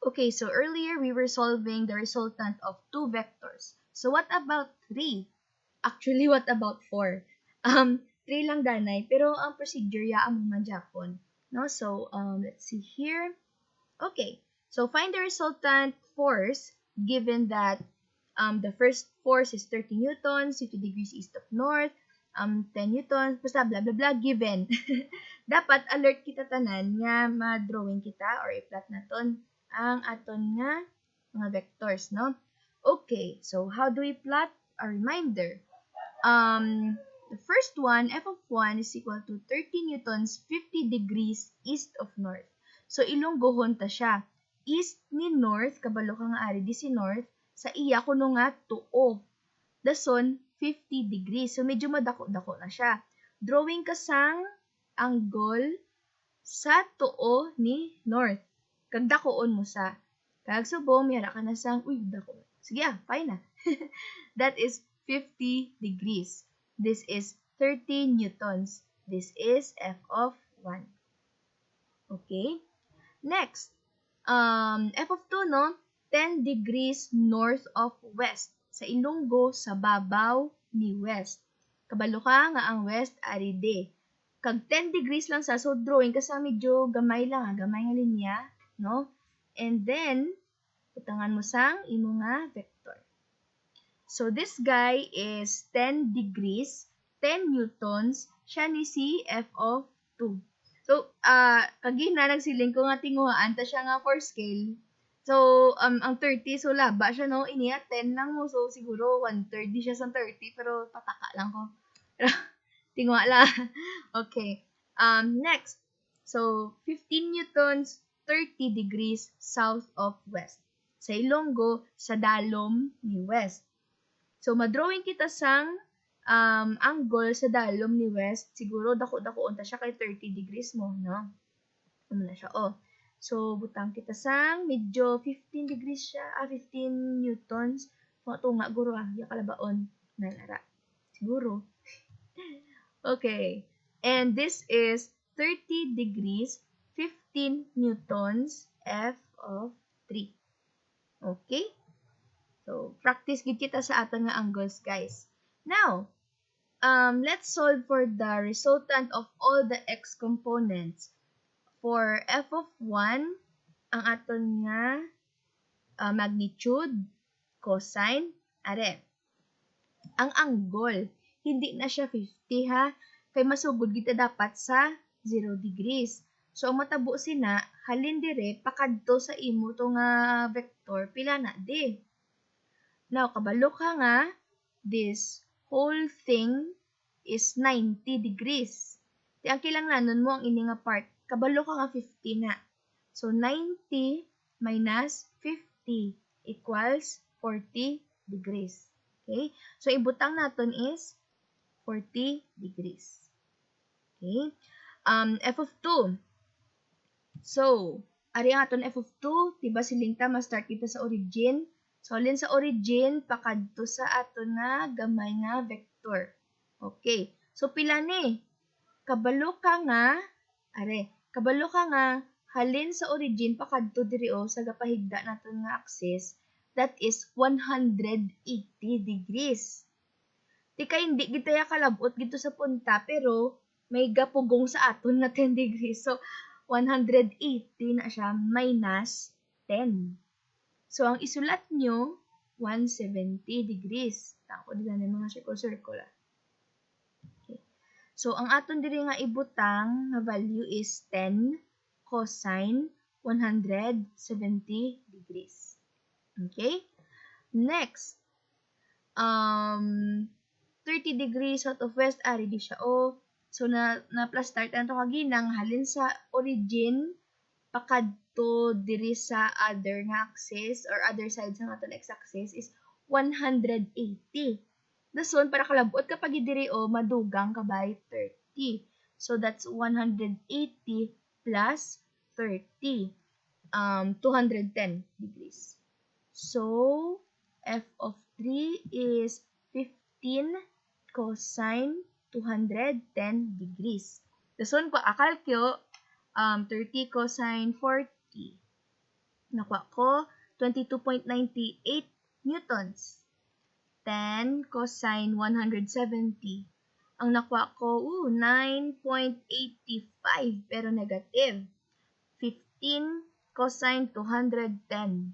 Okay, so earlier we were solving the resultant of two vectors. So what about 3? Actually, what about 4? 3 lang danay, pero ang procedure yaam mo man Japon. No? So, let's see here. Okay, so find the resultant force given that the first force is 30 newtons, 50 degrees east of north, 10 newtons, basta blah blah blah, given. Dapat alert kita tanan nga ma-drawing kita or i-plot naton ang aton nga mga vectors, no? Okay, so how do we plot? A reminder. The first one, f of 1 is equal to 30 newtons, 50 degrees east of north. So, ilunggohon ta siya. East ni north, kabalo ka nga ari, di si north, sa iya kuno nga tuo. Dason, 50 degrees. So, medyo madako-dako na siya. Drawing ka sang angle sa tuo ni north. Kagdakoon mo sa. Kag subong, miyara ka na sang, uy, dako. Sige fine na. That is 50 degrees. This is 30 newtons. This is f of 1. Okay? Next, f of 2, no? 10 degrees north of west. Sa ilunggo, sa babaw ni west. Kabalo ka nga ang west, ari de. Kag 10 degrees lang sa, so drawing kasi medyo gamay lang, gamay nga linya, no? And then, putangan mo sang imo nga vector. So, this guy is 10 degrees, 10 newtons, siya ni si f of 2. So, kagina nagsiling ko nga tinguhaan, ta siya nga for scale. So, ang 30, so laba siya, no? Iniya, 10 lang mo. So, siguro 1/3 di siya sa 30, pero pataka lang ko. Tinguha lang. Okay. Next. So, 15 newtons, 30 degrees south of west. Sa ilonggo, sa dalom ni west. So, madrawing kita sang angle sa dalom ni west. Siguro, dako-dakoon ta siya kay 30 degrees mo, no? Ano na siya, oh. So, butang kita sang medyo 15 degrees siya, 15 newtons. Mga tunga, guro yung kalabaon. Nalara. Siguro. Okay. And this is 30 degrees, 15 newtons, f of 3. Okay? So, practice gid kita sa aton nga angles, guys. Now, let's solve for the resultant of all the x components. For f of 1, ang aton nga magnitude, cosine, are. Ang angle, hindi na siya 50 ha, kay masugod kita dapat sa 0 degrees. So, ang matabo sina, halin dire, pakadto sa imo to nga vector, pila na di. Now, kabalo ka nga, this whole thing is 90 degrees. Di ang kailanganon mo ang ini nga part, kabalo ka nga 50 na. So, 90 minus 50 equals 40 degrees. Okay? So, ibutang naton is 40 degrees. Okay? F of 2. So, ari ang aton f of 2, diba siling ta, ma-start kita sa origin. So, alin sa origin, pakadto sa aton na gamay nga vector. Okay. So, pila ni? Kabalo ka nga, kabalo ka nga, halin sa origin, pakadto diri o sa gapahigda naton nga axis, that is 180 degrees. Di ka hindi gitaya kalabot gito sa punta, pero may gapugong sa aton na 10 degrees. So, 180 na siya minus 10. So, ang isulat nyo, 170 degrees. Tako din na mga circle-circle. Okay. So, ang aton diri nga ibutang nga value is 10 cosine 170 degrees. Okay? Next, 30 degrees south of west, ari di siya. So, na-plus start na ito kaginang halin sa origin, pakadto diri sa other nga axis or other side sa aton x-axis is 180. Dason, para kalabot kapag diri madugang ka by 30. So, that's 180 plus 30. 210 degrees. So, f of 3 is 15 cosine 210 degrees. Dason, ko akalkyo, 30 cosine 40. Nakuha ko 22.98 newtons. 10 cosine 170. Ang nakuha ko, 9.85 pero negative. 15 cosine 210.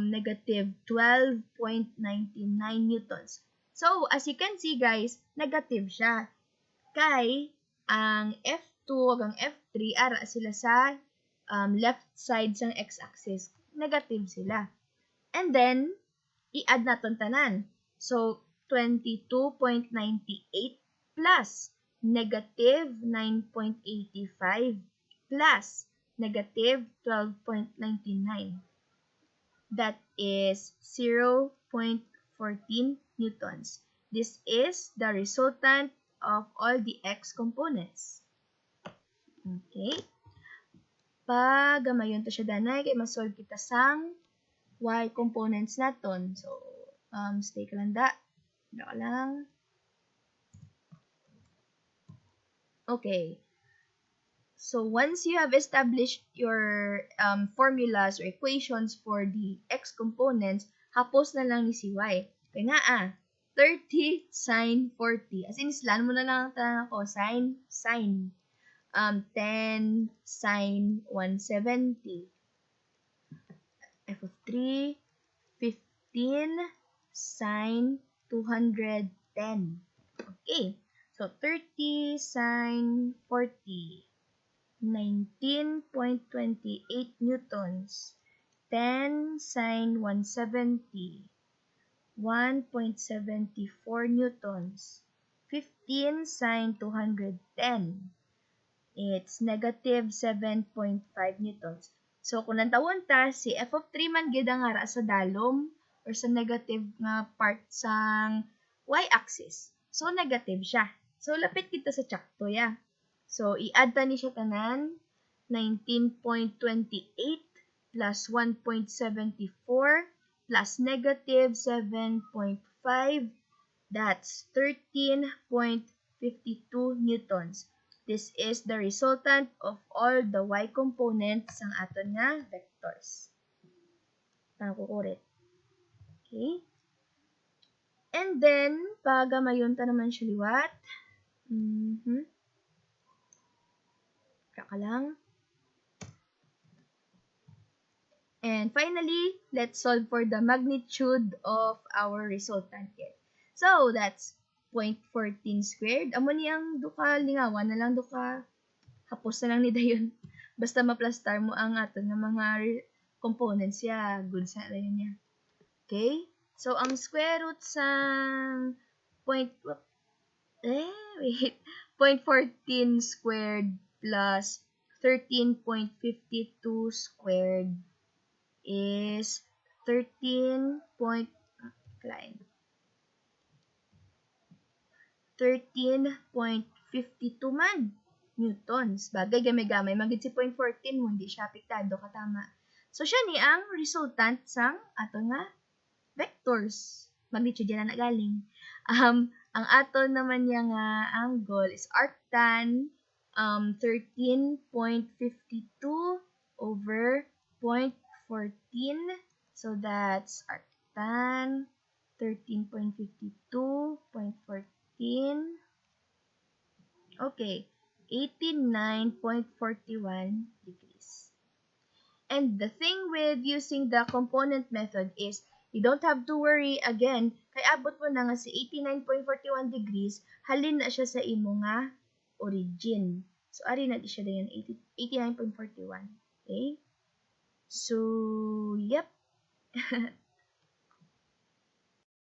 Negative 12.99 newtons. So, as you can see guys, negative siya. Kay, ang F2 hanggang F3, ara sila sa left side ng x-axis. Negative sila. And then, i-add natin tanan. So, 22.98 plus negative 9.85 plus negative 12.99. That is 0.14 newtons. This is the resultant of all the x components. Okay. Pag gamayon to siya danay, kay masolve kita sang y components naton. So, stay ka lang da. Da ka lang. Okay. So, once you have established your formulas or equations for the x components, hapos na lang ni si y. Kaya nga 30 sine 40. As in, islan mo na lang tanong ako, sine. 10 sine 170. F of 3, 15 sine 210. Okay. So, 30 sine 40. 19.28 newtons. 10 sine 170. 1.74 newtons. 15 sine 210. It's negative 7.5 newtons. So, kung nantawon ta, si f of 3 man gid ang ara sa dalom or sa negative nga part sang y-axis. So, negative siya. So, lapit kita sa tsakto ya. So, i-add ta ni siya tanan, 19.28 plus 1.74 plus negative 7.5, that's 13.52 newtons. This is the resultant of all the y components ng aton nga vectors. Pangkukurit. Okay? And then, pag gamayon ta naman siya liwat, Kaka lang. And finally, let's solve for the magnitude of our resultant yet. So, that's 0.14 squared. Amo niyang duka lingawan na lang duka. Hapos na lang ni dayon. Basta maplastar mo ang aton ng mga components ya. Good sa dayon niya. Okay? So, ang square root sa 0.14 squared plus 13.52 squared is 13.52 man newtons. Bagay gamay-gamay magid si 0.14 mo hindi siya apektado katama. So siya ni ang resultant sang ato nga vectors. Magnitude yan na galing. Ang aton naman niya nga angle is arctan 13.52 over 0.14. So that's arctan 13.52, 0.14. Okay, 89.41 degrees. And the thing with using the component method is you don't have to worry again kay abot mo na nga si 89.41 degrees, halin na siya sa imo nga origin. So, ari na di siya dayon 89.41. Okay? So, yep.